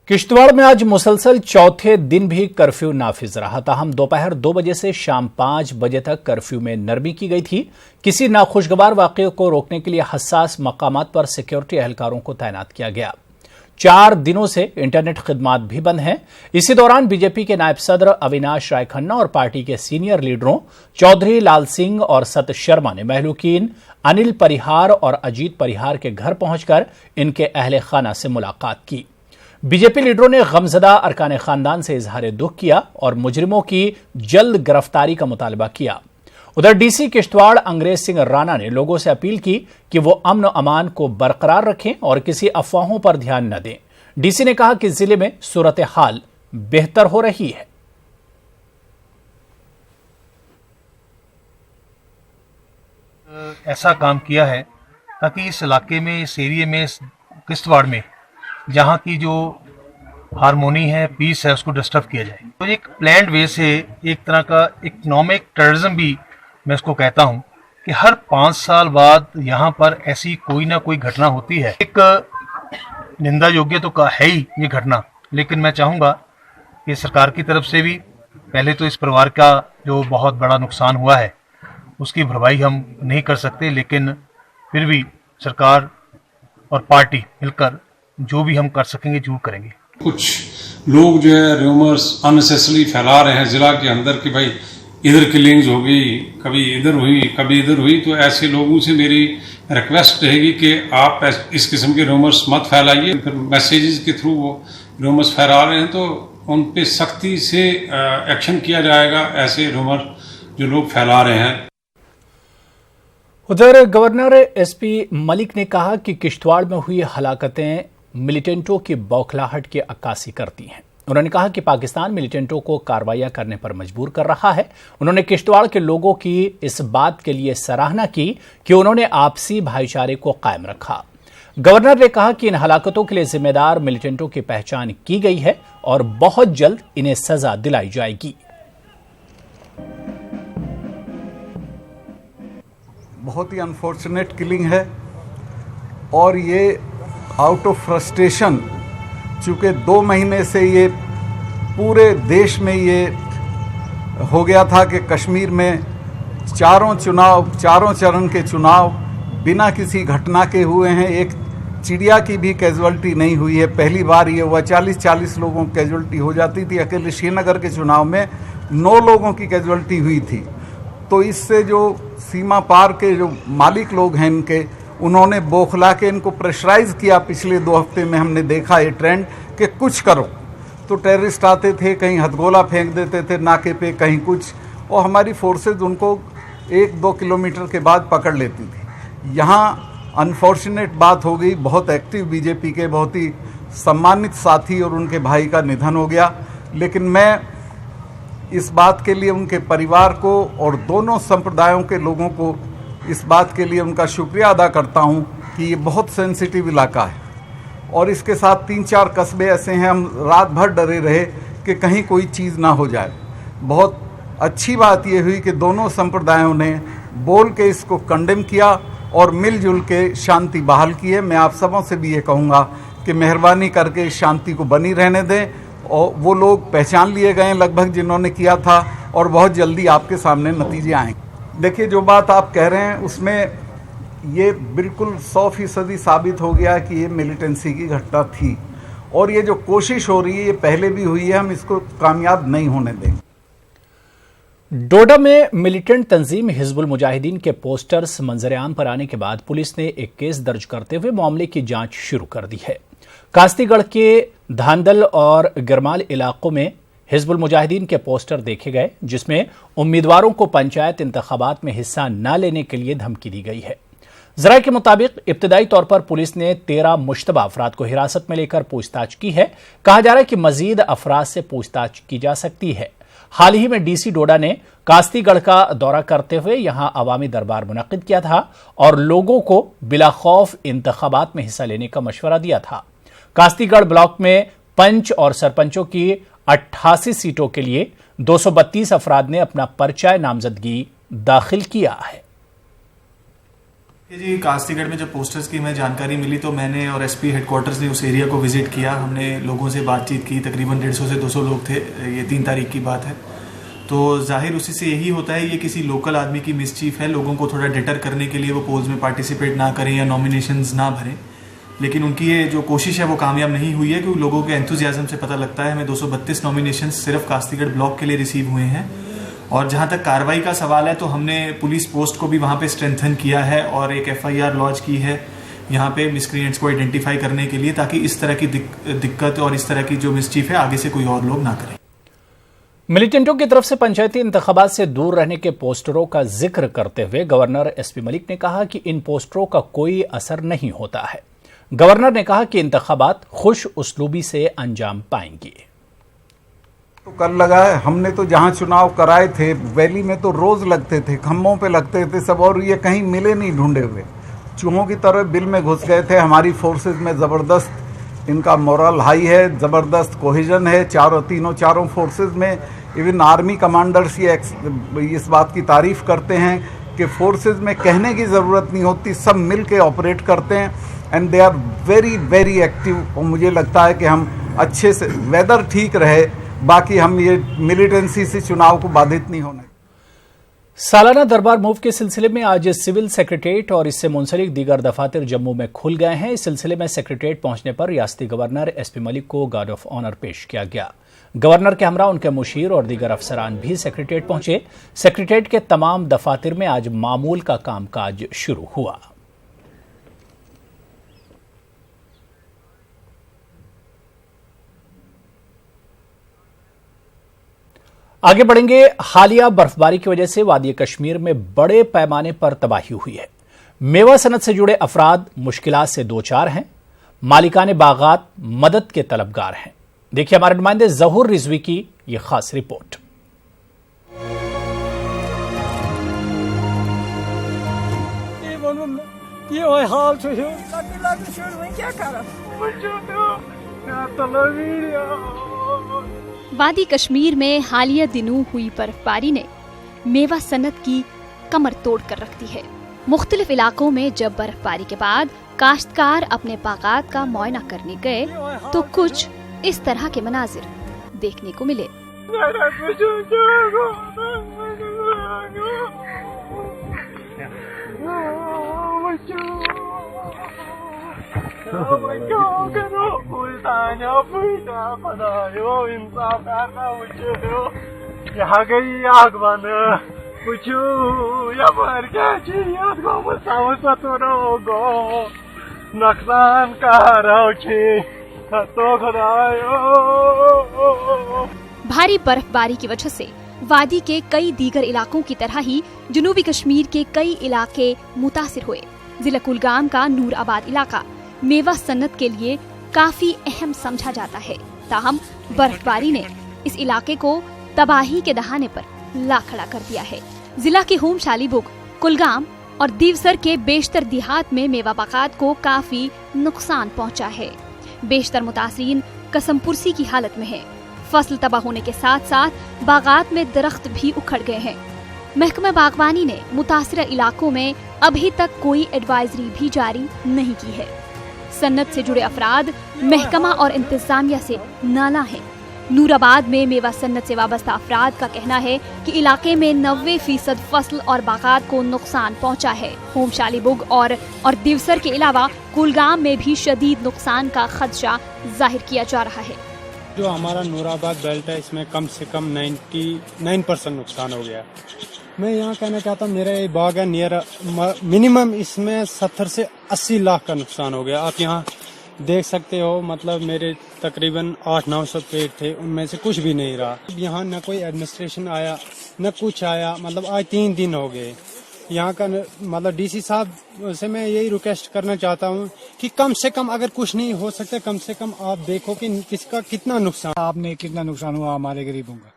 किश्तवाड़ में आज मुसलसल चौथे दिन भी कर्फ्यू नाफिज रहा। ताहम दोपहर 2 बजे से शाम 5 बजे तक कर्फ्यू में नरमी की गई थी। किसी नाखुशगवार वाक़े को रोकने के लिए हसास मकामात पर सिक्योरिटी एहलकारों को तैनात किया गया। 4 दिनों से इंटरनेट खिदमात भी बंद हैं। इसी दौरान बीजेपी के नायब सदर अविनाश राय खन्ना और पार्टी के सीनियर लीडरों चौधरी लाल सिंह और सत शर्मा ने महलूकीन अनिल परिहार और अजीत परिहार के घर पहुंचकर इनके अहले खाना से मुलाकात की। बीजेपी लीडरों ने गमजदा अरकान खानदान से इजहार दुख किया और मुजरिमों की जल्द गिरफ्तारी का मुतालबा किया। उधर डीसी किश्तवाड़ अंग्रेज सिंह राणा ने लोगों से अपील की कि वो अमन अमान को बरकरार रखें और किसी अफवाहों पर ध्यान न दें। डीसी ने कहा कि जिले में सूरत हाल बेहतर हो रही है। ऐसा काम किया है ताकि इस इलाके में, इस एरिया में, इस किश्तवाड़ में जहाँ की जो हारमोनी है, पीस है, उसको डिस्टर्ब किया जाए। तो एक प्लान्ड वे से एक तरह का इकोनॉमिक टेररिज्म भी मैं इसको कहता हूँ कि हर 5 साल बाद यहाँ पर ऐसी कोई ना कोई घटना होती है। एक निंदा योग्य तो का है ही ये घटना, लेकिन मैं चाहूँगा कि सरकार की तरफ से भी पहले तो इस परिवार का जो बहुत बड़ा नुकसान हुआ है उसकी भरपाई हम नहीं कर सकते, लेकिन फिर भी सरकार और पार्टी मिलकर जो भी हम कर सकेंगे जरूर करेंगे। कुछ लोग जो है रूमर्स अननेसेसरी फैला रहे हैं जिला के अंदर कि भाई इधर किलिंग्स हो गई, कभी इधर हुई, कभी इधर हुई। तो ऐसे लोगों से मेरी रिक्वेस्ट रहेगी कि आप इस किस्म के रूमर्स मत फैलाइए। फिर मैसेजेस के थ्रू वो रूमर्स फैला रहे हैं तो उन पे सख्ती से एक्शन किया जाएगा, ऐसे रूमर जो लोग फैला रहे हैं। उधर गवर्नर एसपी मलिक ने कहा कि किश्तवाड़ में हुई हलाकतें मिलिटेंटों की बौखलाहट की अक्कासी करती हैं। उन्होंने कहा कि पाकिस्तान मिलिटेंटों को कार्रवाइयां करने पर मजबूर कर रहा है। उन्होंने किश्तवाड़ के लोगों की इस बात के लिए सराहना की कि उन्होंने आपसी भाईचारे को कायम रखा। गवर्नर ने कहा कि इन हलाकतों के लिए जिम्मेदार मिलिटेंटों की पहचान की गई है और बहुत जल्द इन्हें सजा दिलाई जाएगी। बहुत ही अनफॉर्चुनेट किलिंग है और ये आउट ऑफ फ्रस्ट्रेशन, चूँकि 2 महीने से ये पूरे देश में ये हो गया था कि कश्मीर में चारों चरण के चुनाव बिना किसी घटना के हुए हैं। एक चिड़िया की भी कैजुअल्टी नहीं हुई है। पहली बार ये हुआ 40-40 लोगों की कैजुअल्टी हो जाती थी। अकेले श्रीनगर के चुनाव में 9 लोगों की कैजुअल्टी हुई थी। तो इससे जो सीमा पार के जो मालिक लोग हैं इनके, उन्होंने बौखला के इनको प्रेशराइज किया। पिछले 2 हफ्ते में हमने देखा ये ट्रेंड कि कुछ करो। तो टेररिस्ट आते थे, कहीं हथगोला फेंक देते थे नाके पे, कहीं कुछ, और हमारी फोर्सेज उनको 1-2 किलोमीटर के बाद पकड़ लेती थी। यहाँ अनफॉर्चुनेट बात हो गई, बहुत एक्टिव बीजेपी के बहुत ही सम्मानित साथी और उनके भाई का निधन हो गया। लेकिन मैं इस बात के लिए उनके परिवार को और दोनों संप्रदायों के लोगों को इस बात के लिए उनका शुक्रिया अदा करता हूं कि ये बहुत सेंसिटिव इलाका है और इसके साथ 3-4 कस्बे ऐसे हैं हम रात भर डरे रहे कि कहीं कोई चीज़ ना हो जाए। बहुत अच्छी बात ये हुई कि दोनों संप्रदायों ने बोल के इसको कंडेम किया और मिलजुल के शांति बहाल की है। मैं आप सबों से भी ये कहूँगा कि मेहरबानी करके इस शांति को बनी रहने दें। और वो लोग पहचान लिए गए लगभग जिन्होंने किया था और बहुत जल्दी आपके सामने नतीजे आएंगे। देखिए, जो बात आप कह रहे हैं उसमें ये बिल्कुल 100% साबित हो गया कि ये मिलिटेंसी की घटना थी और ये जो कोशिश हो रही है ये पहले भी हुई है, हम इसको कामयाब नहीं होने देंगे। डोडा में मिलिटेंट तंजीम हिजबुल मुजाहिदीन के पोस्टर्स मंजर-ए-आम पर आने के बाद पुलिस ने एक केस दर्ज करते हुए मामले की जांच शुरू कर दी है। कास्तीगढ़ के धांदल और गिरमाल इलाकों में हिजबुल मुजाहिदीन के पोस्टर देखे गए जिसमें उम्मीदवारों को पंचायत इंतखाबात में हिस्सा न लेने के लिए धमकी दी गई है। जराये के मुताबिक इब्तदाई तौर पर पुलिस ने 13 मुश्तबा अफराद को हिरासत में लेकर पूछताछ की है। कहा जा रहा है कि मजीद अफराद से पूछताछ की जा सकती है। हाल ही में डीसी डोडा ने कास्तीगढ़ का दौरा करते हुए यहां अवामी दरबार मुनक्किद किया था और लोगों को बिला खौफ इंतखाबात में हिस्सा लेने का मशवरा दिया था। कास्तीगढ़ ब्लॉक में पंच और सरपंचों की 88 सीटों के लिए 232 अफराद ने अपना पर्चा नामजदगी दाखिल किया है। جی کاستی گڑھ میں جب پوسٹرز کی ہمیں جانکاری ملی تو میں نے اور ایس پی ہیڈ کوارٹرز نے اس ایریا کو وزٹ کیا. ہم نے لوگوں سے بات چیت کی, تقریباً 150 سے 200 لوگ تھے. یہ 3 تاریخ کی بات ہے. تو ظاہر اسی سے یہی ہوتا ہے, یہ کسی لوکل آدمی کی مسچیف ہے. لوگوں کو تھوڑا ڈٹر کرنے کے لیے وہ پولز میں پارٹیسپیٹ نہ کریں یا نامینیشنز نہ بھریں. لیکن ان کی یہ جو کوشش ہے وہ کامیاب نہیں ہوئی ہے, کیونکہ لوگوں کے انتھوزیازم سے پتہ لگتا ہے. ہمیں 232 نامینیشنز صرف کاستی گڑھ بلاک کے لیے ریسیو ہوئے ہیں. اور جہاں تک کارروائی کا سوال ہے تو ہم نے پولیس پوسٹ کو بھی وہاں پہ اسٹرینتھن کیا ہے اور ایک FIR لانچ کی ہے یہاں پہ مسکرینٹس کو آئیڈینٹیفائی کرنے کے لیے, تاکہ اس طرح کی دقت اور اس طرح کی جو مسچیف ہے آگے سے کوئی اور لوگ نہ کریں. ملیٹنٹوں کی طرف سے پنچایتی انتخابات سے دور رہنے کے پوسٹروں کا ذکر کرتے ہوئے گورنر SP ملک نے کہا کہ ان پوسٹروں کا کوئی اثر نہیں ہوتا ہے. گورنر نے کہا کہ انتخابات خوش اسلوبی سے انجام پائیں گے. تو کل لگا ہے, ہم نے تو جہاں چناؤ کرائے تھے ویلی میں تو روز لگتے تھے, کھمبوں پہ لگتے تھے سب, اور یہ کہیں ملے نہیں ڈھونڈے ہوئے, چوہوں کی طرح بل میں گھس گئے تھے. ہماری فورسز میں زبردست ان کا مورل ہائی ہے, زبردست کوہیژن ہے چاروں فورسز میں. ایون آرمی کمانڈرز یہ اس بات کی تعریف کرتے ہیں کہ فورسز میں کہنے کی ضرورت نہیں ہوتی, سب مل کے آپریٹ کرتے ہیں and they are very very active. اور مجھے لگتا ہے کہ ہم اچھے سے, ویدر ٹھیک رہے, باقی ہم یہ ملیٹنسی سے چناؤ کو بادھت نہیں ہونے. سالانہ دربار موو کے سلسلے میں آج سول سیکریٹریٹ اور اس سے منسلک دیگر دفاتر جموں میں کھل گئے ہیں. اس سلسلے میں سیکریٹریٹ پہنچنے پر ریاستی گورنر SP ملک کو گارڈ آف آنر پیش کیا گیا. گورنر کے ہمراہ ان کے مشیر اور دیگر افسران بھی سیکریٹریٹ پہنچے. سیکریٹریٹ کے تمام دفاتر میں آج معمول کا کام کاج شروع ہوا. آگے بڑھیں گے. حالیہ برفباری کی وجہ سے وادی کشمیر میں بڑے پیمانے پر تباہی ہوئی ہے. میوہ صنعت سے جڑے افراد مشکلات سے دوچار ہیں. مالکان باغات مدد کے طلبگار ہیں. دیکھیے ہمارے نمائندے ظہور رضوی کی یہ خاص رپورٹ. وادی کشمیر میں حالیہ دنوں ہوئی برفباری نے میوہ صنعت کی کمر توڑ کر رکھ دی ہے. مختلف علاقوں میں جب برفباری کے بعد کاشتکار اپنے باغات کا معائنہ کرنے گئے تو کچھ اس طرح کے مناظر دیکھنے کو ملے. یہاں گئی آگ بند پوچھو یا مر گیا گو نقصان بھاری برف باری کی وجہ سے وادی کے کئی دیگر علاقوں کی طرح ہی جنوبی کشمیر کے کئی علاقے متاثر ہوئے. ضلع کلگام کا نور آباد علاقہ میوہ صنعت کے لیے کافی اہم سمجھا جاتا ہے. تاہم برف باری نے اس علاقے کو تباہی کے دہانے پر لا کھڑا کر دیا ہے. ضلع کے ہوم شالی بگ، کلگام اور دیوسر کے بیشتر دیہات میں میوہ باغات کو کافی نقصان پہنچا ہے. بیشتر متاثرین قسم پرسی کی حالت میں ہیں. فصل تباہ ہونے کے ساتھ ساتھ باغات میں درخت بھی اکھڑ گئے ہیں. محکمہ باغبانی نے متاثرہ علاقوں میں ابھی تک کوئی ایڈوائزری بھی جاری نہیں کی ہے. صنعت سے جڑے افراد محکمہ اور انتظامیہ سے نالاں ہیں. نور آباد میں میوہ صنعت سے وابستہ افراد کا کہنا ہے کہ علاقے میں 90% فصل اور باغات کو نقصان پہنچا ہے. ہوم شالی بگ اور دیوسر کے علاوہ کلگام میں بھی شدید نقصان کا خدشہ ظاہر کیا جا رہا ہے. جو ہمارا نور آباد بیلٹ ہے اس میں کم سے کم 99% نقصان ہو گیا. میں یہاں کہنا چاہتا ہوں میرا یہ باغ ہے نیئر منیمم اس میں 70 سے 80 لاکھ کا نقصان ہو گیا. آپ یہاں دیکھ سکتے ہو مطلب میرے تقریباً 800-900 پیڑ تھے ان میں سے کچھ بھی نہیں رہا. یہاں نہ کوئی ایڈمنسٹریشن آیا نہ کچھ آیا. مطلب آج 3 دن ہو گئے. یہاں کا مطلب DC صاحب سے میں یہی ریکویسٹ کرنا چاہتا ہوں کہ کم سے کم اگر کچھ نہیں ہو سکتا کم سے کم آپ دیکھو کہ کس کا کتنا نقصان. آپ نے کتنا نقصان ہوا ہمارے غریبوں کا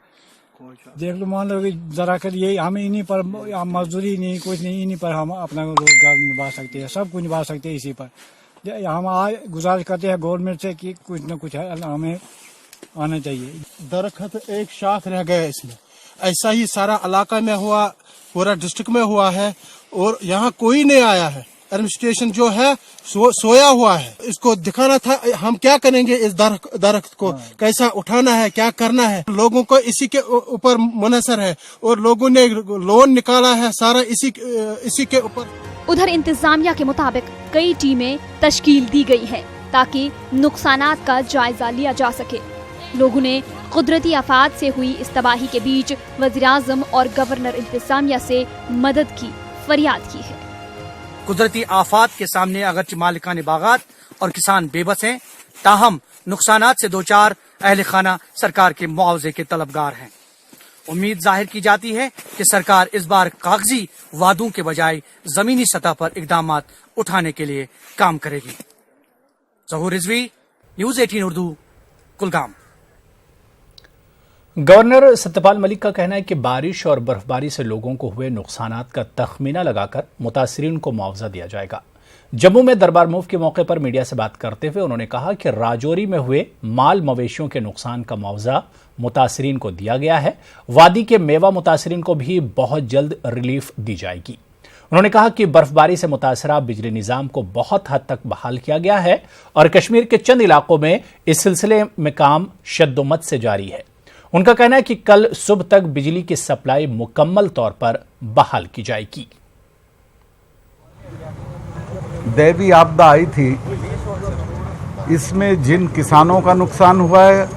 دیکھ لو. مان لو ذرا کر یہ ہمیں انہیں پر مزدوری نہیں کچھ نہیں, انہیں پر ہم اپنا روزگار نبھا سکتے ہیں, سب کچھ نبھا سکتے ہیں اسی پر. ہم آج گزارش کرتے ہیں گورنمنٹ سے کہ کچھ نہ کچھ ہمیں آنا چاہیے. درخت ایک شاخ رہ گیا اس میں. ایسا ہی سارا علاقہ میں ہوا, پورا ڈسٹرکٹ میں ہوا ہے اور یہاں کوئی نہیں آیا ہے. एडमिनिस्ट्रेशन जो है सोया हुआ है। इसको दिखाना था हम क्या करेंगे, इस दरख्त को कैसा उठाना है, क्या करना है। लोगों को इसी के ऊपर मुनहसर है और लोगों ने लोन निकाला है सारा इसी के ऊपर। उधर इंतजामिया के मुताबिक कई टीमें तश्कील दी गई है ताकि नुकसानात का जायजा लिया जा सके। लोगों ने कुदरती आफात से हुई इस तबाही के बीच वज़ीर-ए-आज़म और गवर्नर इंतजामिया से मदद की फरियाद की है। कुदरती आफात के सामने अगरचे मालिकान बागात और किसान बेबस हैं, ताहम नुकसानात से दो चार अहल खाना सरकार के मुआवजे के तलबगार हैं। उम्मीद जाहिर की जाती है कि सरकार इस बार कागजी वादों के बजाय जमीनी सतह पर इकदामात उठाने के लिए काम करेगी। ज़हूर रिजवी, न्यूज़ 18 उर्दू, कुलगाम। गवर्नर सत्यपाल मलिक का कहना है कि बारिश और बर्फबारी से लोगों को हुए नुकसानात का तखमीना लगाकर मुतासिरीन को मुआवजा दिया जाएगा। जम्मू में दरबार मूव के मौके पर मीडिया से बात करते हुए उन्होंने कहा कि राजौरी में हुए माल मवेशियों के नुकसान का मुआवजा मुतासिरीन को दिया गया है। वादी के मेवा मुतासिरीन को भी बहुत जल्द रिलीफ दी जाएगी। उन्होंने कहा कि बर्फबारी से मुतासरा बिजली निजाम को बहुत हद तक बहाल किया गया है और कश्मीर के चंद इलाकों में इस सिलसिले में काम शद्दोमत से जारी है। उनका कहना है कि कल सुबह तक बिजली की सप्लाई मुकम्मल तौर पर बहाल की जाएगी। दैवी आपदा आई थी, इसमें जिन किसानों का नुकसान हुआ है,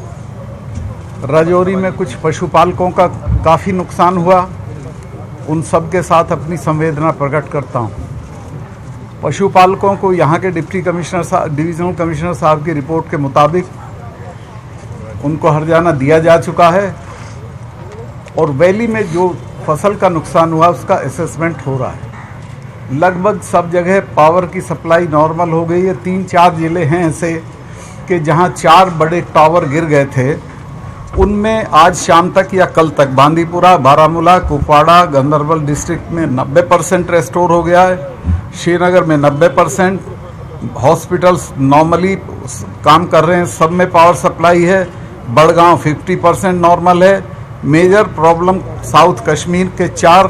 राजौरी में कुछ पशुपालकों का काफ़ी नुकसान हुआ, उन सब के साथ अपनी संवेदना प्रकट करता हूँ। पशुपालकों को यहाँ के डिप्टी कमिश्नर साहब, डिविजनल कमिश्नर साहब की रिपोर्ट के मुताबिक उनको हर्जाना दिया जा चुका है और वैली में जो फसल का नुकसान हुआ उसका असेसमेंट हो रहा है। लगभग सब जगह पावर की सप्लाई नॉर्मल हो गई है। 3-4 जिले हैं ऐसे कि जहां 4 बड़े टावर गिर गए थे, उनमें आज शाम तक या कल तक बांदीपुरा, बारामूला, कुपवाड़ा, गंदरबल डिस्ट्रिक्ट में 90% रेस्टोर हो गया है। श्रीनगर में 90%, हॉस्पिटल्स नॉर्मली काम कर रहे हैं, सब में पावर सप्लाई है। बड़गांव 50% नॉर्मल है। मेजर प्रॉब्लम साउथ कश्मीर के 4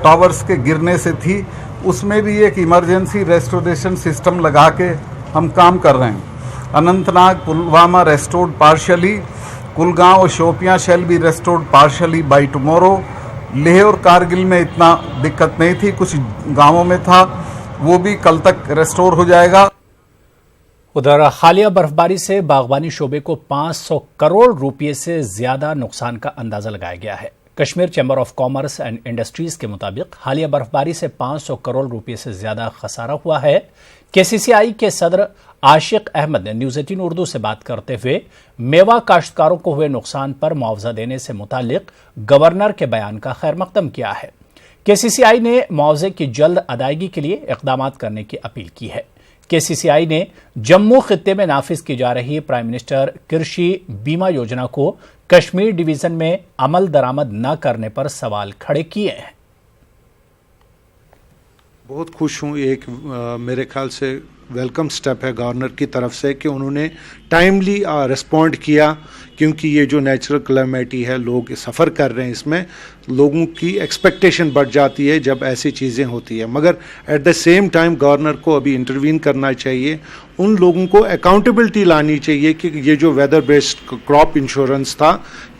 टावर्स के गिरने से थी, उसमें भी एक इमरजेंसी रेस्टोरेशन सिस्टम लगा के हम काम कर रहे हैं। अनंतनाग, पुलवामा रेस्टोर्ड पार्शली, कुलगांव और शोपियां शैल भी restored partially by tomorrow. Leh और कारगिल में इतना दिक्कत नहीं थी, कुछ गांवों में था, वो भी कल तक रेस्टोर हो जाएगा। उधर हालिया बर्फबारी से बागवानी शोबे को 500 करोड़ रुपए से ज्यादा नुकसान का अंदाजा लगाया गया है। Kashmir chamber of commerce and industries के मुताबिक हालिया बर्फबारी से 500 करोड़ रुपए से ज्यादा खसारा हुआ है। केसीसीआई के सदर आशिक अहमद ने न्यूज़ 18 उर्दू से बात करते हुए मेवा काश्तकारों को हुए नुकसान पर मुआवजा देने से मुतालिक गवर्नर के बयान का खैर मकदम किया है। केसीसीआई ने मुआवजे की जल्द अदायगी के लिए इक़दाम करने की अपील की है। केसीसीआई ने जम्मू खित्ते में नाफिज की जा रही प्राइम मिनिस्टर कृषि बीमा योजना को कश्मीर डिवीजन में अमल दरामद न करने पर सवाल खड़े किए हैं। बहुत खुश हूँ, एक मेरे ख्याल से वेलकम स्टेप है गवर्नर की तरफ से कि उन्होंने टाइमली रिस्पॉन्ड किया, क्योंकि ये जो नेचुरल क्लैमिटी है, लोग सफ़र कर रहे हैं, इसमें लोगों की एक्सपेक्टेशन बढ़ जाती है जब ऐसी चीज़ें होती है। मगर at the same time governor को अभी इंटरवीन करना चाहिए, उन लोगों को अकाउंटेबिलिटी लानी चाहिए कि ये जो वेदर बेस्ड क्रॉप इंश्योरेंस था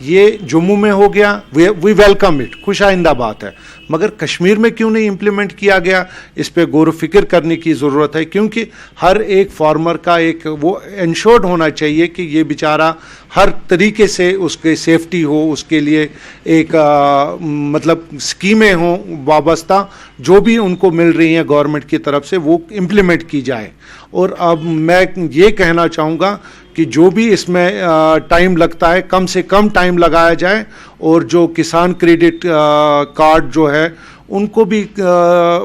ये जम्मू में हो गया, वी वेलकम इट, खुश आइंदा बात है, मगर कश्मीर में क्यों नहीं इम्प्लीमेंट किया गया, इस पर गौर फिक्र करने की ज़रूरत है। क्योंकि हर एक फार्मर का एक वो इंश्योर्ड होना चाहिए कि ये बेचारा हर तरीके से उसके सेफ्टी हो, उसके लिए एक मतलब स्कीमें हों वाबस्ता, जो भी उनको मिल रही हैं गवर्नमेंट की तरफ से वो इम्प्लीमेंट की जाए। और अब मैं ये कहना चाहूँगा कि जो भी इसमें टाइम लगता है कम से कम टाइम लगाया जाए, और जो किसान क्रेडिट कार्ड जो है उनको भी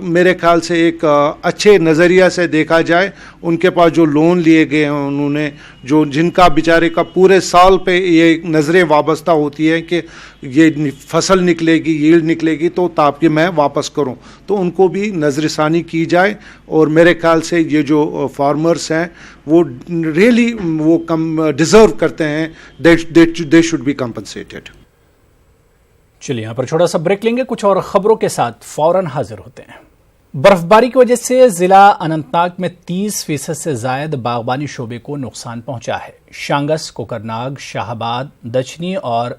मेरे ख्याल से एक अच्छे नज़रिया से देखा जाए। उनके पास जो लोन लिए गए हैं, उन्होंने जो जिनका बेचारे का पूरे साल पे ये नज़रें वाबस्ता होती है कि ये फसल निकलेगी, यील्ड निकलेगी तो ताकि मैं वापस करूं, तो उनको भी नज़रसानी की जाए। और मेरे ख्याल से ये जो फार्मर्स हैं वो रियली वो कम डिज़र्व करते हैं, दे शुड बी कंपनसेटेड। चलिए यहां पर छोटा सा ब्रेक लेंगे, कुछ और खबरों के साथ फौरन हाजिर होते हैं। बर्फबारी की वजह से जिला अनंतनाग में 30% से ज्यादा बागबानी शोबे को नुकसान पहुंचा है। शांगस, कोकरनाग, शाहबाद, दचनी और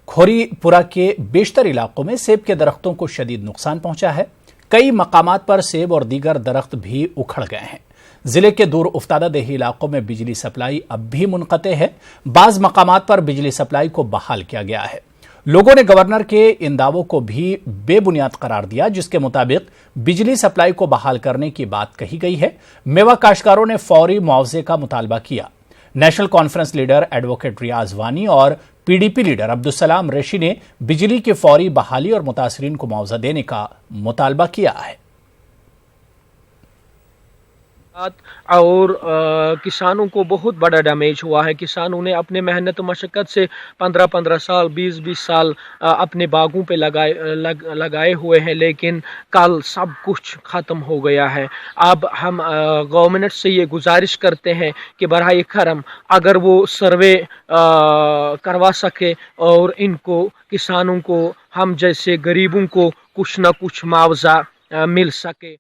खोरीपुरा के बेशतर इलाकों में सेब के दरख्तों को शदीद नुकसान पहुंचा है। कई मकामात पर सेब और दीगर दरख्त भी उखड़ गए हैं। जिले के दूर उफ्तादा देही इलाकों में बिजली सप्लाई अब भी मुनक़ते है। बाज़ मकामात पर बिजली सप्लाई को बहाल किया गया है। लोगों ने गवर्नर के इन दावों को भी बेबुनियाद करार दिया, जिसके मुताबिक बिजली सप्लाई को बहाल करने की बात कही गई है। मेवा काश्तकारों ने फौरी मुआवजे का मुतालबा किया। नेशनल कॉन्फ्रेंस लीडर एडवोकेट रियाज वानी और पीडीपी लीडर अब्दुलसलाम रेशी ने बिजली की फौरी बहाली और मुतासरीन को मुआवजा देने का मुतालबा किया है। और किसानों को बहुत बड़ा डैमेज हुआ है। किसानों ने अपने मेहनत मशक्क़त से 15-15 साल 20-20 साल अपने बागों पे लगाए हुए हैं, लेकिन कल सब कुछ ख़त्म हो गया है। अब हम गवर्नमेंट से ये गुजारिश करते हैं कि बराए करम अगर वो सर्वे करवा सके और इनको किसानों को, हम जैसे गरीबों को कुछ न कुछ मुआवजा मिल सके।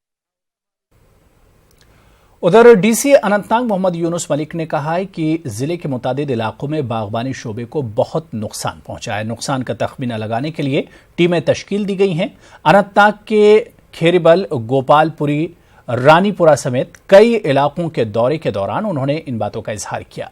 उधर डीसी अनंतनाग मोहम्मद यूनुस मलिक ने कहा है कि जिले के मुतादिद इलाकों में बागबानी शोबे को बहुत नुकसान पहुंचा है। नुकसान का तखमीना लगाने के लिए टीमें तश्कील दी गई हैं। अनंतनाग के खेरीबल, गोपालपुरी, रानीपुरा समेत कई इलाकों के दौरे के दौरान उन्होंने इन बातों का इजहार किया।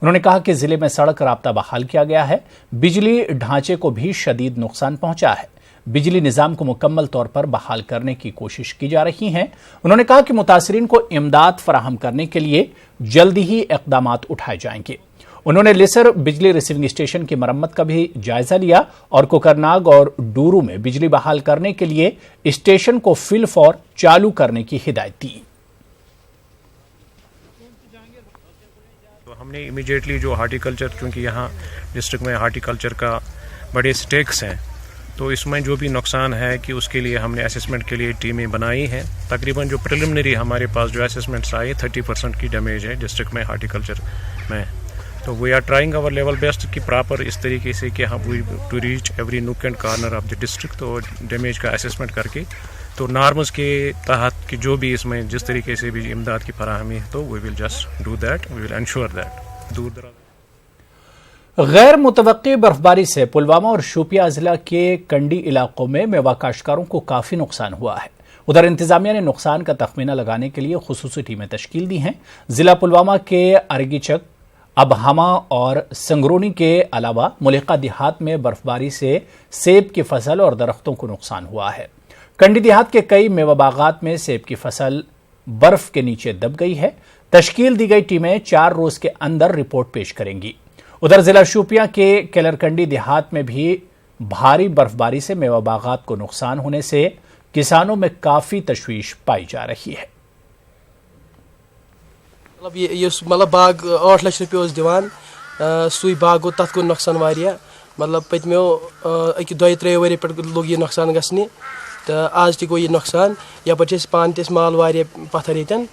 उन्होंने कहा कि जिले में सड़क राब्ता बहाल किया गया है। बिजली ढांचे को भी शदीद नुकसान पहुंचा है। बिजली निजाम को मुकम्मल तौर पर बहाल करने की कोशिश की जा रही है। उन्होंने कहा कि मुतासरीन को इमदाद फराहम करने के लिए जल्दी ही इक़दामात उठाए जाएंगे। उन्होंने लेसर बिजली रिसीविंग स्टेशन की मरम्मत का भी जायजा लिया और कोकरनाग और डूरू में बिजली बहाल करने के लिए स्टेशन को फिल फॉर चालू करने की हिदायत दी। तो हमने इमीडिएटली जो हार्टिकल्चर, क्योंकि यहाँ डिस्ट्रिक्ट में हार्टिकल्चर का बड़े स्टेक्स हैं, तो इसमें जो भी नुकसान है कि उसके लिए हमने असेसमेंट के लिए टीमें बनाई हैं। तकरीबन जो प्रिलिमिनरी हमारे पास जो असेसमेंट्स आए 30% की डैमेज है डिस्ट्रिक्ट में हार्टिकल्चर में। तो we are trying our level best कि प्रॉपर इस तरीके से कि हम to reach every nook and corner of the district, तो डैमेज का असेसमेंट करके तो नॉर्म्स के तहत कि जो भी इसमें जिस तरीके से भी इमदाद की फराहमी है, तो we will just do that, we will ensure that. दूर दराज गैर मुतवक्की बर्फबारी से पुलवामा और शोपिया जिला के कंडी इलाकों में मेवा काश्तकारों को काफी नुकसान हुआ है। उधर इंतजामिया ने नुकसान का तखमीना लगाने के लिए खुसूसी टीमें तश्कील दी हैं। जिला पुलवामा के अरगीचक, अबहमा और संगरोनी के अलावा मुलिका देहात में बर्फबारी से सेब की फसल और दरख्तों को नुकसान हुआ है। कंडी देहात के कई मेवा बागात में सेब की फसल बर्फ के नीचे दब गई है। तश्कील दी गई टीमें 4 रोज के अंदर रिपोर्ट पेश करेंगी। उधर जिला शोपियां के केलरकंडी देहात में भी भारी बर्फबारी से मेवा बागात को नुकसान होने से किसानों में काफी तशवीश पाई जा रही है। मतलब बाग 8 लाख रुपये दिवान सुई बाग गो तथ गो नुकसान वारिया। मतलब पतमो 2-3 वरी पे लोग ये नुकसान गसने, तो आज तक गो ये नुकसान। यप पान तस माल वारिया पत्थर यन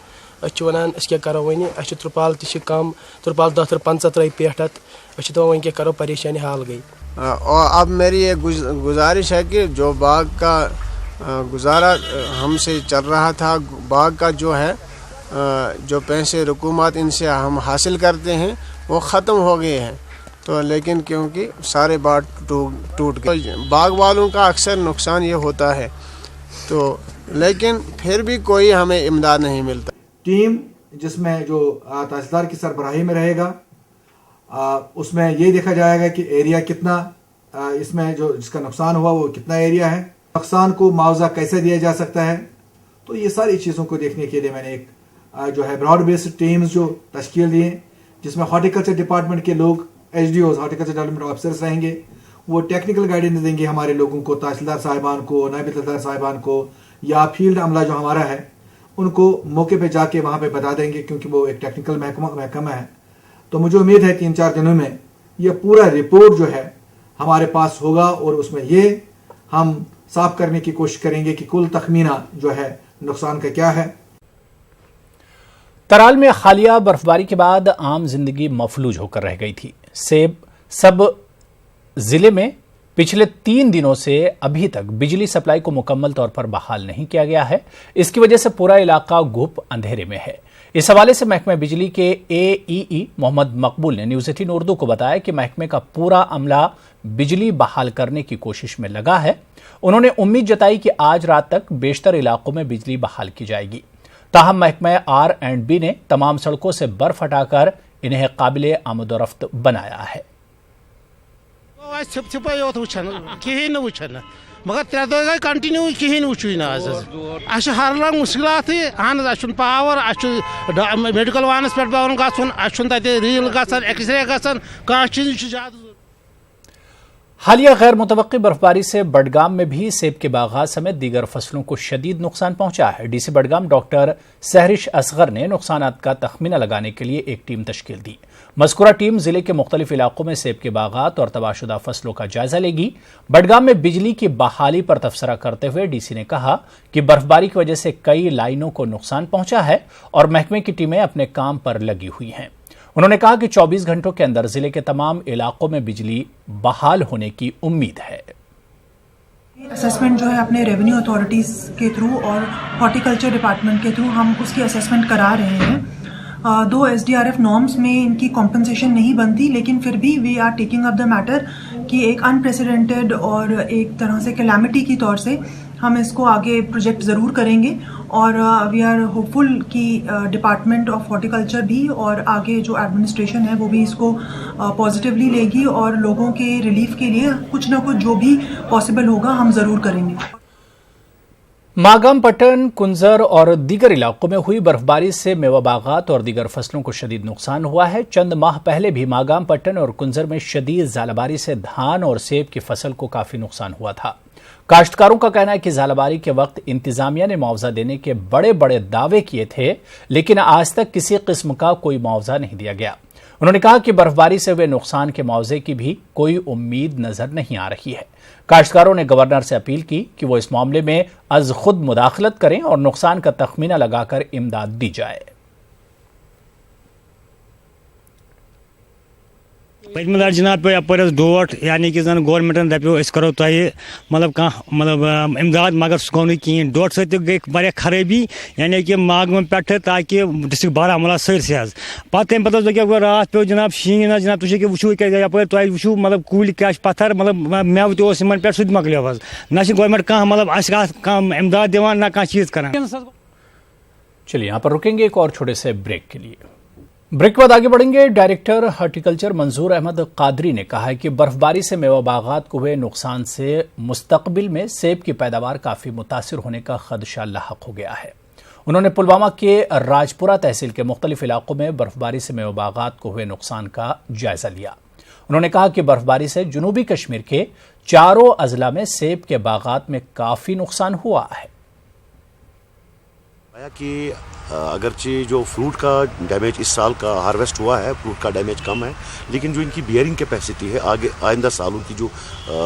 वन क्या करो वन त्रुपाल कम, त्रुपाल 10-15 रुपये पे वन क्या करो, परेशानी हाल गई। और अब मेरी ये गुजारिश है कि जो बाग का गुजारा हमसे चल रहा था, बाग का जो है जो पैसे हुकूमत इनसे हम हासिल करते हैं वो ख़त्म हो गए हैं, तो लेकिन क्योंकि सारे बाग टूट गए, बाग वालों का अक्सर नुकसान ये होता है, तो लेकिन फिर भी कोई हमें इमदाद नहीं मिलता। टीम जिसमें जो तहसीलदार की सरबराही में रहेगा, उसमें ये देखा जाएगा कि एरिया कितना, इसमें जो जिसका नुकसान हुआ वो कितना एरिया है, नुकसान को मुआवजा कैसे दिया जा सकता है। तो ये सारी चीज़ों को देखने के लिए मैंने एक जो है ब्रॉड बेस्ड टीम्स जो तश्कील दिए, जिसमें हॉर्टिकल्चर डिपार्टमेंट के लोग, HDOs हॉर्टिकल्चर डेवलपमेंट ऑफिसर्स रहेंगे। वो टेक्निकल गाइडेंस देंगे हमारे लोगों को, तहसीलदार साहिबान को, नायब तहसीलदार साहिबान को, या फील्ड अमला जो हमारा है उनको मौके पे जाके वहाँ पे बता देंगे, क्योंकि वो एक टेक्निकल महकमा है। तो मुझे उम्मीद है 3-4 दिनों में ये पूरा रिपोर्ट जो है हमारे पास होगा, और उसमें ये हम साफ करने की कोशिश करेंगे कि कुल तखमीना जो है नुकसान का क्या है। तराल में हालिया बर्फबारी के बाद आम जिंदगी मफलूज होकर रह गई थी। सब जिले में पिछले 3 दिनों से अभी तक बिजली सप्लाई को मुकम्मल तौर पर बहाल नहीं किया गया है। इसकी वजह से पूरा इलाका घुप अंधेरे में है। इस हवाले से महकमे बिजली के AEE मोहम्मद मकबूल ने न्यूज़ 18 उर्दू को बताया कि महकमे का पूरा अमला बिजली बहाल करने की कोशिश में लगा है। उन्होंने उम्मीद जताई कि आज रात तक बेशतर इलाकों में बिजली बहाल की जाएगी। ताहम महकमा R&B ने तमाम सड़कों से बर्फ हटाकर इन्हें काबिले आमदोरफ्त बनाया है। मगर 3 दो गई कंटिन्यू कहीं वुचु आज हर लग मुश्किलात अहन पावर मेडिकल वानस पे पेवन गन रील गन एक्सरे गन कह चीज ज्यादा। हालिया गैर मुतवक्की बर्फबारी से बडगाम में भी सेब के बागात समेत दीगर फसलों को शदीद नुकसान पहुंचा है। डीसी बडगाम डॉक्टर सहरिश असगर ने नुकसानात का तखमीना लगाने के लिए एक टीम तश्कील दी। मज़कूरा टीम जिले के मुख्तलिफ इलाकों में सेब के बागात और तबाहशुदा फसलों का जायजा लेगी। बडगाम में बिजली की बहाली पर तबसरा करते हुए डीसी ने कहा कि बर्फबारी की वजह से कई लाइनों को नुकसान पहुंचा है और महकमे की टीमें अपने काम पर लगी हुई हैं। उन्होंने कहा कि 24 घंटों के अंदर जिले के तमाम इलाकों में बिजली बहाल होने की उम्मीद है। असेसमेंट जो है अपने रेवेन्यू अथॉरिटीज़ के थ्रू और हॉर्टिकल्चर डिपार्टमेंट के थ्रू हम उसकी असेसमेंट करा रहे हैं। 2 SDRF नॉर्म्स में इनकी कॉम्पनसेशन नहीं बनती, लेकिन फिर भी we are taking up the matter कि एक अनप्रेसिडेंटेड और एक तरह से कैलामिटी की तौर से हम इसको आगे प्रोजेक्ट ज़रूर करेंगे और वी आर होपफुल कि डिपार्टमेंट ऑफ हॉर्टिकल्चर भी और आगे जो एडमिनिस्ट्रेशन है वो भी इसको पॉजिटिवली लेगी और लोगों के रिलीफ के लिए कुछ ना कुछ जो भी पॉसिबल होगा हम ज़रूर करेंगे। मागाम पट्टन, कुंजर और दीगर इलाकों में हुई बर्फबारी से मेवा बागात और दीगर फसलों को शदीद नुकसान हुआ है। चंद माह पहले भी मागाम पट्टन और कुंजर में शदीद ज़ालाबारी से धान और सेब की फसल को काफी नुकसान हुआ था। काश्तकारों का कहना है कि ज़ालाबारी के वक्त इंतजामिया ने मुआवजा देने के बड़े बड़े दावे किए थे, लेकिन आज तक किसी किस्म का कोई मुआवजा नहीं दिया गया। उन्होंने कहा कि बर्फबारी से हुए नुकसान के मुआवजे की भी कोई उम्मीद नजर नहीं आ रही है। काश्तकारों ने गवर्नर से अपील की कि वो इस मामले में अज खुद मुदाखलत करें और नुकसान का तखमीना लगाकर इमदाद दी जाए। पचम लट जनाब पे अपर डोट यानी कि जन गवर्नमेंटन दपो करो तुह मतलब मतलब इमदाद, मगर सह गो नहीं कहें। डोट सत गई वारिया खराबी यानी कि मागम पे ताकि डिस्ट्रिक्ट बारामूला सरसे पत् तम पे लगे रात पे जनाब शीन जनाब तुम वो यपर वो मतलब कुल क्या पत्थर मतलब मेव तन पे सह मकलो ना गवर्नमेंट कह मतलब इमदाद दिवान ना कह चीज कर। चलिए यहाँ पर रुकेंगे एक और छोटे से ब्रेक के लिए। ब्रेक के बाद आगे बढ़ेंगे। डायरेक्टर हार्टिकल्चर मंजूर अहमद कादरी ने कहा है कि बर्फबारी से मेवा बागात को हुए नुकसान से मुस्तकबिल में सेब की पैदावार काफी मुतासिर होने का खदशा लाहक हो गया है। उन्होंने पुलवामा के राजपुरा तहसील के मुख्तलिफ इलाकों में बर्फबारी से मेवा बागात को हुए नुकसान का जायजा लिया। उन्होंने कहा कि बर्फबारी से जनूबी कश्मीर के चारों अजला में सेब के बागात में काफी नुकसान हुआ है। कि अगरचे जो फ्रूट का डैमेज इस साल का हार्वेस्ट हुआ है, फ्रूट का डैमेज कम है, लेकिन जो इनकी बियरिंग कैपेसिटी है आगे आइंदा सालों की जो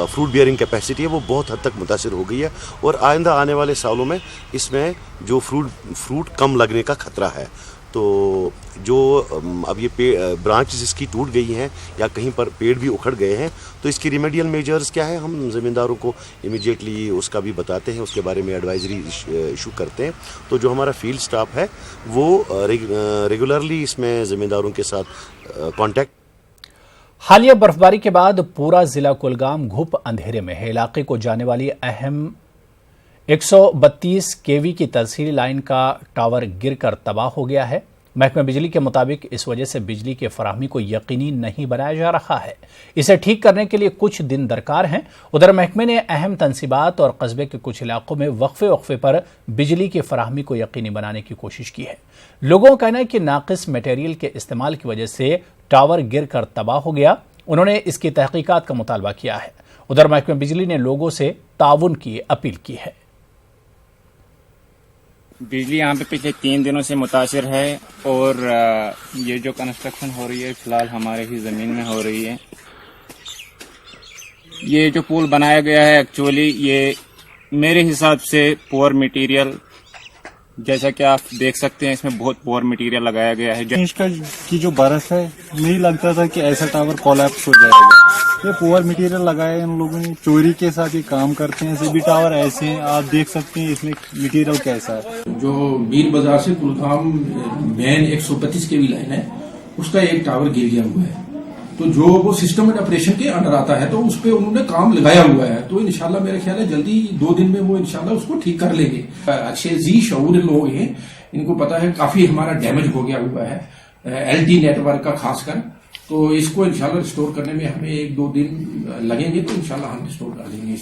फ्रूट बियरिंग कैपेसिटी है वो बहुत हद तक मुतासिर हो गई है और आइंदा आने वाले सालों में इसमें जो फ्रूट कम लगने का खतरा है। तो जो अब ये ब्रांचेस इसकी टूट गई हैं या कहीं पर पेड़ भी उखड़ गए हैं, तो इसकी रिमेडियल मेजर्स क्या है हम ज़मींदारों को इमीडिएटली उसका भी बताते हैं, उसके बारे में एडवाइजरी इशू करते हैं। तो जो हमारा फील्ड स्टाफ है वो रेगुलरली इसमें ज़मींदारों के साथ कांटेक्ट। हालिया बर्फबारी के बाद पूरा जिला कुलगाम घुप अंधेरे में है। इलाके को जाने वाली अहम 132 केवी की तरसीली लाइन का टावर गिरकर तबाह हो गया है। महकमा बिजली के मुताबिक इस वजह से बिजली की फराहमी को यकीनी नहीं बनाया जा रहा है। इसे ठीक करने के लिए कुछ दिन दरकार हैं। उधर महकमे ने अहम तनसीबात और कस्बे के कुछ इलाकों में वक्फे पर बिजली की फराहमी को यकीनी बनाने की कोशिश की है। लोगों का कहना है कि नाकिस मटेरियल के इस्तेमाल की वजह से टावर गिरकर तबाह हो गया। उन्होंने इसकी तहकीकात का मुतालबा किया है। उधर महकमा बिजली ने लोगों से ताउन की अपील की है। बिजली यहाँ पे पिछले 3 दिनों से मुतासिर है और ये जो कंस्ट्रक्शन हो रही है फिलहाल हमारे ही जमीन में हो रही है। ये जो पुल बनाया गया है एक्चुअली ये मेरे हिसाब से पुअर मटेरियल जैसा कि आप देख सकते हैं इसमें बहुत पोर मटेरियल लगाया गया है। इसका की जो बर्फ है नहीं लगता था कि ऐसा टावर कोलैप्स हो जाएगा। ये पुअर मटेरियल लगाया है इन लोगों ने, चोरी के साथ ये काम करते हैं। सभी टावर ऐसे हैं, आप देख सकते हैं इसमें मटेरियल कैसा है। जो मीर बाजार से कुलगाम मेन 125 केवी लाइन है उसका एक टावर गिर गया हुआ है, तो जो वो सिस्टम एंड ऑपरेशन के अंडर आता है तो उस पर उन्होंने काम लगाया हुआ है। तो इंशाल्लाह मेरा ख्याल है जल्दी 2 दिन में वो इंशाल्लाह उसको ठीक कर लेंगे। अच्छे जी शऊर लोग हैं, इनको पता है काफी हमारा डैमेज हो गया हुआ है एलटी नेटवर्क का खासकर, तो इसको इंशाल्लाह रिस्टोर करने में हमें 1-2 दिन लगेंगे, तो इंशाल्लाह हम रिस्टोर कर लेंगे।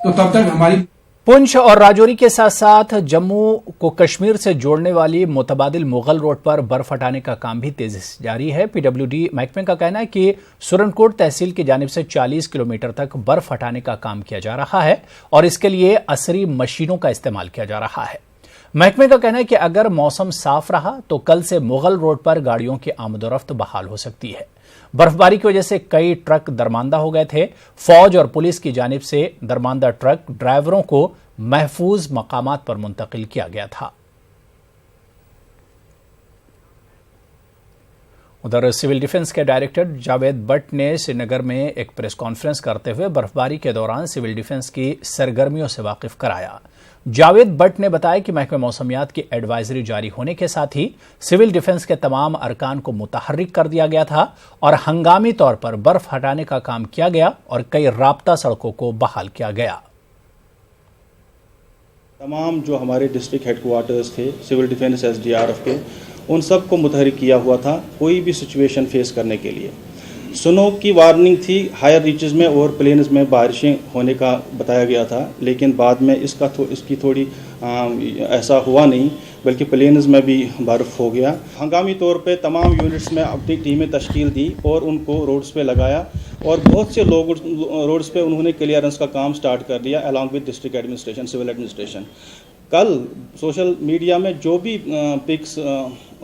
तो तब तक हमारी पुंछ और राजौरी के साथ साथ जम्मू को कश्मीर से जोड़ने वाली मुतबादिल मुगल रोड पर बर्फ हटाने का काम भी तेजी से जारी है। पीडब्ल्यूडी महकमे का कहना है कि सुरनकोट तहसील की जानिब से 40 किलोमीटर तक बर्फ हटाने का काम किया जा रहा है और इसके लिए असरी मशीनों का इस्तेमाल किया जा रहा है। महकमे का कहना है कि अगर मौसम साफ रहा तो कल से मुगल रोड पर गाड़ियों की आमदोरफ्त बहाल हो सकती है। बर्फबारी की वजह से कई ट्रक दरमांदा हो गए थे। फौज और पुलिस की जानिब से दरमांदा ट्रक ड्राइवरों को महफूज मकामात पर मुंतकिल किया गया था। उधर सिविल डिफेंस के डायरेक्टर जावेद बट ने श्रीनगर में एक प्रेस कॉन्फ्रेंस करते हुए बर्फबारी के दौरान सिविल डिफेंस की सरगर्मियों से वाकिफ कराया। जावेद बट ने बताया कि महकमे मौसमियात की एडवाइजरी जारी होने के साथ ही सिविल डिफेंस के तमाम अरकान को मुतहर्रिक कर दिया गया था और हंगामी तौर पर बर्फ हटाने का काम किया गया और कई राब्ता सड़कों को बहाल किया गया। तमाम जो हमारे डिस्ट्रिक्ट हेडक्वार्टर्स थे सिविल डिफेंस SDRF के, उन सब को मुतहर्रिक किया हुआ था कोई भी सिचुएशन फेस करने के लिए। स्नो की वार्निंग थी हायर रीचेस में और प्लेन्स में बारिशें होने का बताया गया था, लेकिन बाद में इसकी थोड़ी ऐसा हुआ नहीं, बल्कि प्लेन्स में भी बर्फ़ हो गया। हंगामी तौर पे तमाम यूनिट्स में अपनी टीमें तश्कील दी और उनको रोड्स पे लगाया और बहुत से लोग रोड्स पे उन्होंने क्लियरेंस का काम स्टार्ट कर दिया along with district administration, civil administration. कल सोशल मीडिया में जो भी पिक्स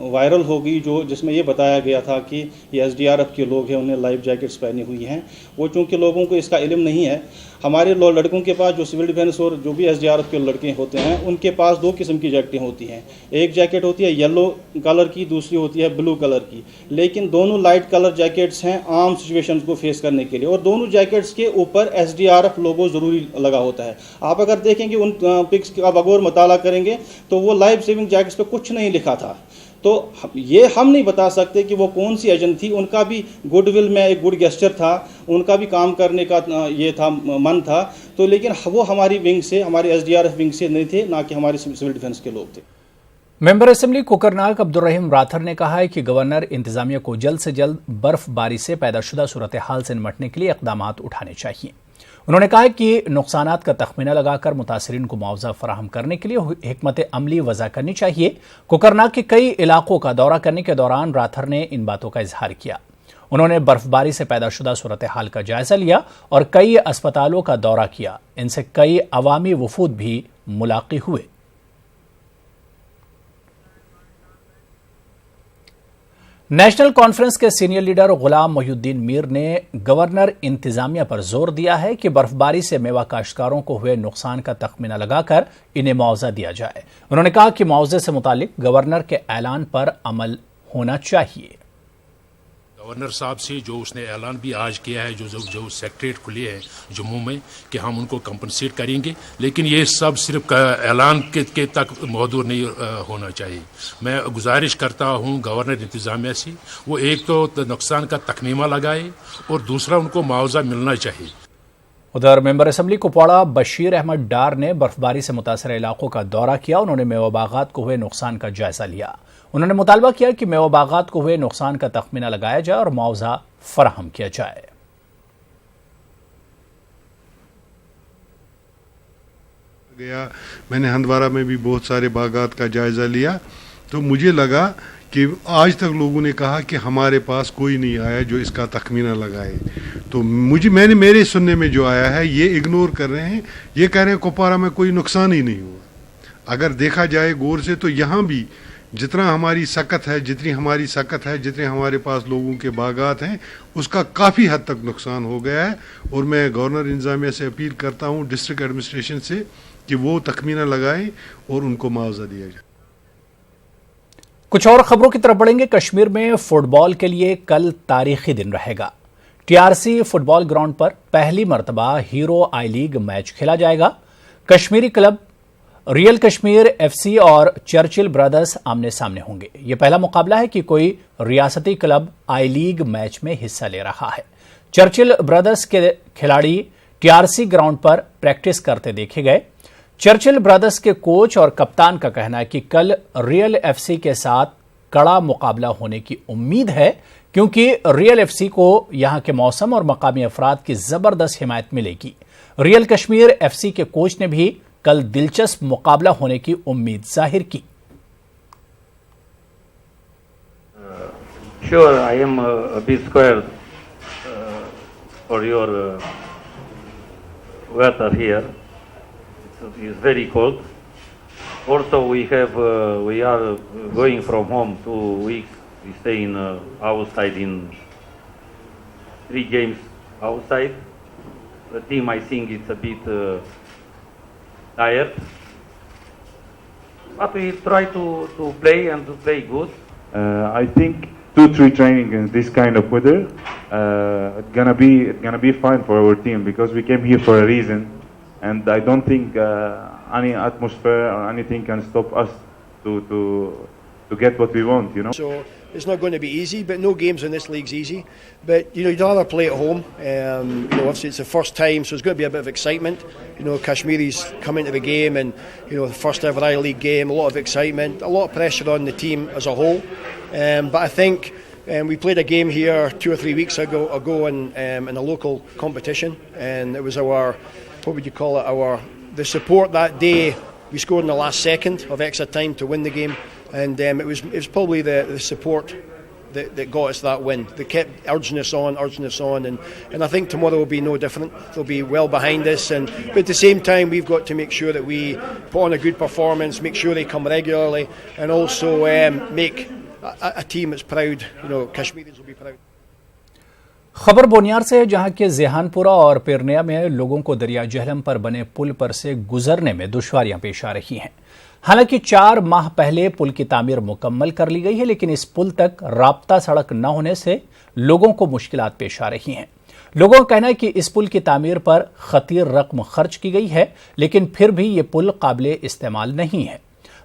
वायरल होगी जिसमें ये बताया गया था कि ये SDRF के लोग हैं, उन्हें लाइफ जैकेट्स पहनी हुई हैं, वो चूँकि लोगों को इसका इल्म नहीं है। हमारे लड़कों के पास जो सिविल डिफेंस और जो भी SDRF के लड़के होते हैं उनके पास 2 किस्म की जैकेटें होती हैं। एक जैकेट होती है येलो कलर की, दूसरी होती है ब्लू कलर की, लेकिन दोनों लाइट कलर जैकेट्स हैं आम सिचुएशंस को फेस करने के लिए, और दोनों जैकेट्स के ऊपर SDRF लोगो ज़रूरी लगा होता है। आप अगर देखेंगे उन पिक्स का बगौर मुताला करेंगे तो वो लाइफ सेविंग जैकेट्स पे कुछ नहीं लिखा था। तो ये हम नहीं बता सकते कि वो कौन सी एजेंट थी, उनका भी गुडविल में एक गुड गेस्चर था, उनका भी काम करने का ये था मन था, तो लेकिन वो हमारी विंग से, हमारे SDRF विंग से नहीं थे, ना कि हमारे सिविल डिफेंस के लोग थे। Member assembly Kokernag Abdur Rahim rather ने कहा है कि गवर्नर इंतजामिया को जल्द से जल्द बर्फबारी से पैदाशुदा सूरत हाल से निपटने के लिए इकदाम उठाने चाहिए। उन्होंने कहा कि नुकसानात का तखमीना लगाकर मुतासरीन को मुआवजा फराहम करने के लिए हिकमत अमली वज़ा करनी चाहिए। कुकरनाग के कई इलाकों का दौरा करने के दौरान राथर ने इन बातों का इजहार किया। उन्होंने बर्फबारी से पैदाशुदा सूरत हाल का जायजा लिया और कई अस्पतालों का दौरा किया। इनसे कई अवामी वफूद भी मुलाक़ी हुए। नेशनल कॉन्फ्रेंस के सीनियर लीडर गुलाम मोहिउद्दीन मीर ने गवर्नर इंतजामिया पर जोर दिया है कि बर्फबारी से मेवा काश्तकारों को हुए नुकसान का तखमीना लगाकर इन्हें मुआवजा दिया जाए। उन्होंने कहा कि मुआवजे से मुतालिक गवर्नर के ऐलान पर अमल होना चाहिए। गवर्नर साहब से जो उसने ऐलान भी आज किया है, जो सेक्रेटरीट खुली है जम्मू में, कि हम उनको कंपनसेट करेंगे, लेकिन ये सब सिर्फ ऐलान के तक महदूद नहीं होना चाहिए। मैं गुजारिश करता हूँ गवर्नर इंतजामिया से, वो एक तो नुकसान का तखमीमा लगाए और दूसरा उनको मुआवजा मिलना चाहिए। उधर मेंबर असेंबली कुपवाड़ा बशीर अहमद डार ने बर्फबारी से मुतासर इलाकों का दौरा किया। उन्होंने मेवा बागात को हुए नुकसान का जायजा लिया। उन्होंने मुतालबा किया कि मेवा बागात को हुए नुकसान का तखमीना लगाया जाए और मुआवजा फराहम किया जाए। मैंने हंदवारा में भी बहुत सारे बागात का जायजा लिया, तो मुझे लगा कि आज तक लोगों ने कहा कि हमारे पास कोई नहीं आया जो इसका तखमीना लगाए। तो मेरे सुनने में जो आया है ये इग्नोर कर रहे हैं, ये कह रहे हैं कुपवाड़ा में कोई नुकसान ही नहीं हुआ। अगर देखा जाए गौर से तो यहाँ भी जितनी हमारी सकत है, जितने हमारे पास लोगों के बागात हैं, उसका काफ़ी हद तक नुकसान हो गया है। और मैं गवर्नर इंतजामिया से अपील करता हूँ डिस्ट्रिक्ट एडमिनिस्ट्रेशन से कि वो तखमीना लगाएं और उनको मुआवजा दिया जाए। कुछ और खबरों की तरफ बढ़ेंगे। कश्मीर में फुटबॉल के लिए कल तारीखी दिन रहेगा। टीआरसी फुटबॉल ग्राउंड पर पहली मर्तबा हीरो आई लीग मैच खेला जाएगा। Kashmiri club real Kashmir FC और चर्चिल ब्रदर्स आमने सामने होंगे। यह पहला मुकाबला है कि कोई रियासती क्लब आई लीग मैच में हिस्सा ले रहा है। चर्चिल ब्रदर्स के खिलाड़ी टीआरसी ग्राउंड पर प्रैक्टिस करते देखे गए। चर्चिल ब्रदर्स के कोच और कप्तान का कहना है कि कल रियल एफसी के साथ कड़ा मुकाबला होने की उम्मीद है, क्योंकि रियल एफसी को यहां के मौसम और मकामी अफराद की जबरदस्त हिमायत मिलेगी। रियल कश्मीर एफसी के कोच ने भी कल दिलचस्प मुकाबला होने की उम्मीद जाहिर की। Sure, I am a bit scared for your weather here. It's very cold. Also, we are going from home 2 weeks. We stay in outside in 3 games outside. The team, I think, it's a bit tired, but we try to play and to play good. I think 2-3 training in this kind of weather, it's gonna be fine for our team, because we came here for a reason, and I don't think any atmosphere or anything can stop us to get what we want, you know. So it's not going to be easy, but no games in this league's easy. But you'd rather play at home. Obviously it's the first time, so there's going to be a bit of excitement. Kashmiris come into the game, and the first ever I-League game, a lot of excitement, a lot of pressure on the team as a whole. But I think we played a game here 2 or 3 weeks ago in a local competition, and it was what would you call it? The support that day. We scored in the last second of extra time to win the game, and it was probably the support that got us that win. They kept urging us on, and I think tomorrow will be no different. They'll be well behind us, but at the same time we've got to make sure that we put on a good performance, make sure they come regularly, and also make a team that's proud. Kashmiris will be proud. खबर बोनियार से है, जहां के जेहानपुरा और पिरनिया में लोगों को दरिया जहलम पर बने पुल पर से गुजरने में दुश्वारियां पेश आ रही हैं। हालांकि 4 माह पहले पुल की तामीर मुकम्मल कर ली गई है, लेकिन इस पुल तक राब्ता सड़क न होने से लोगों को मुश्किलात पेश आ रही हैं। लोगों का कहना है कि इस पुल की तामीर पर खतीर रकम खर्च की गई है, लेकिन फिर भी ये पुल काबिले इस्तेमाल नहीं है।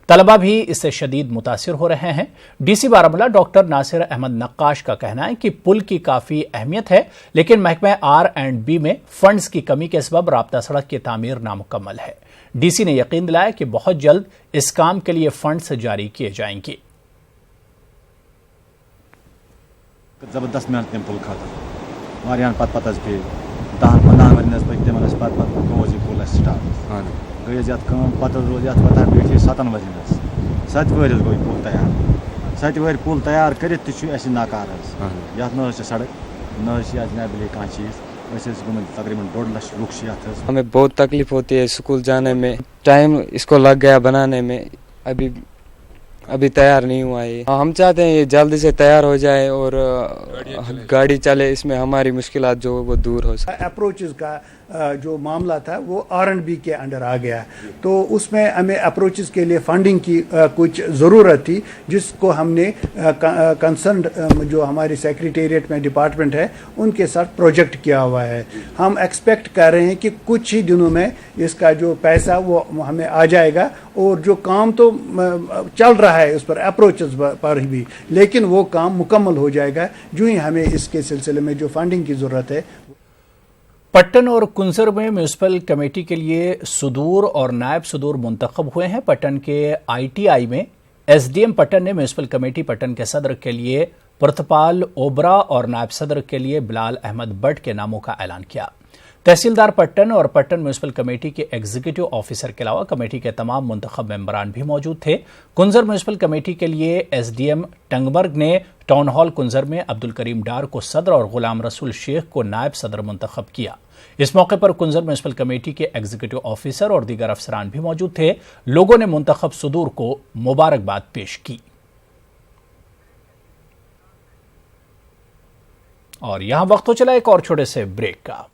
तलबा भी इससे शदीद मुतासिर हो रहे हैं। डीसी बारामूला डॉक्टर नासिर अहमद नक्काश का कहना है कि पुल की काफी अहमियत है, लेकिन महकमा R&B में फंड्स की कमी के सबब राब्ता सड़क की तामीर नामुकम्मल है। डीसी ने यकीन दिलाया कि बहुत जल्द इस काम के लिए फंड्स जारी किए जाएंगे। जबरदस्त मेहनत पुल खत्म पत 10-15 वन पुल स्टार्ट गई पत रोज पता बैठी 7 वन 7 वर गई पुल तैयार 7 वर पुल तैयार कर नकार न सड़क न नेबली कह चीज़ गए तकरीबन 2.5 लाख लुक। हमें बहुत तकलीफ होती है स्कूल जाने में, टाइम इसको लग गया बनाने में, अभी तैयार नहीं हुआ है। हम चाहते हैं ये जल्दी से तैयार हो जाए और गाड़ी चले, इसमें हमारी मुश्किलात जो वो दूर हो सके। अप्रोचेस का जो मामला था वो R&B के अंडर आ गया, तो उसमें हमें अप्रोचेस के लिए फंडिंग की कुछ ज़रूरत थी, जिसको हमने कंसर्न जो हमारे सेक्रेटेरिएट में डिपार्टमेंट है उनके साथ प्रोजेक्ट किया हुआ है। हम एक्सपेक्ट कर रहे हैं कि कुछ ही दिनों में इसका जो पैसा वो हमें आ जाएगा, और जो काम तो चल रहा है उस पर अप्रोचेस पर भी, लेकिन वो काम मुकम्मल हो जाएगा जो ही हमें इसके सिलसिले में जो फंडिंग की ज़रूरत है। पट्टन और कुंजर में म्यूनिसिपल कमेटी के लिए सदूर और नायब सदूर मुंतखब हुए हैं। पट्टन के ITI में SDM पट्टन ने म्यूनिसिपल कमेटी पट्टन के सदर के लिए प्रतपाल ओबरा और नायब सदर के लिए बिलाल अहमद बट के नामों का ऐलान किया। तहसीलदार पट्टन और पट्टन म्यूनिसिपल कमेटी के एग्जीक्यूटिव ऑफिसर के अलावा कमेटी के तमाम मुंतखब मेंबरान भी मौजूद थे। कुंजर म्यूनिसिपल कमेटी के लिए SDM टंगबर्ग ने टाउन हॉल कुंजर में अब्दुल करीम डार को सदर और गुलाम रसूल शेख को नायब सदर मुंतखब किया। इस मौके पर कुंजर म्यूनिसिपल कमेटी के एग्जीक्यूटिव ऑफिसर और दीगर अफसरान भी मौजूद थे। लोगों ने मुंतखब सदूर को मुबारकबाद पेश की। और यहां वक्त हो चला एक और छोटे से ब्रेक का।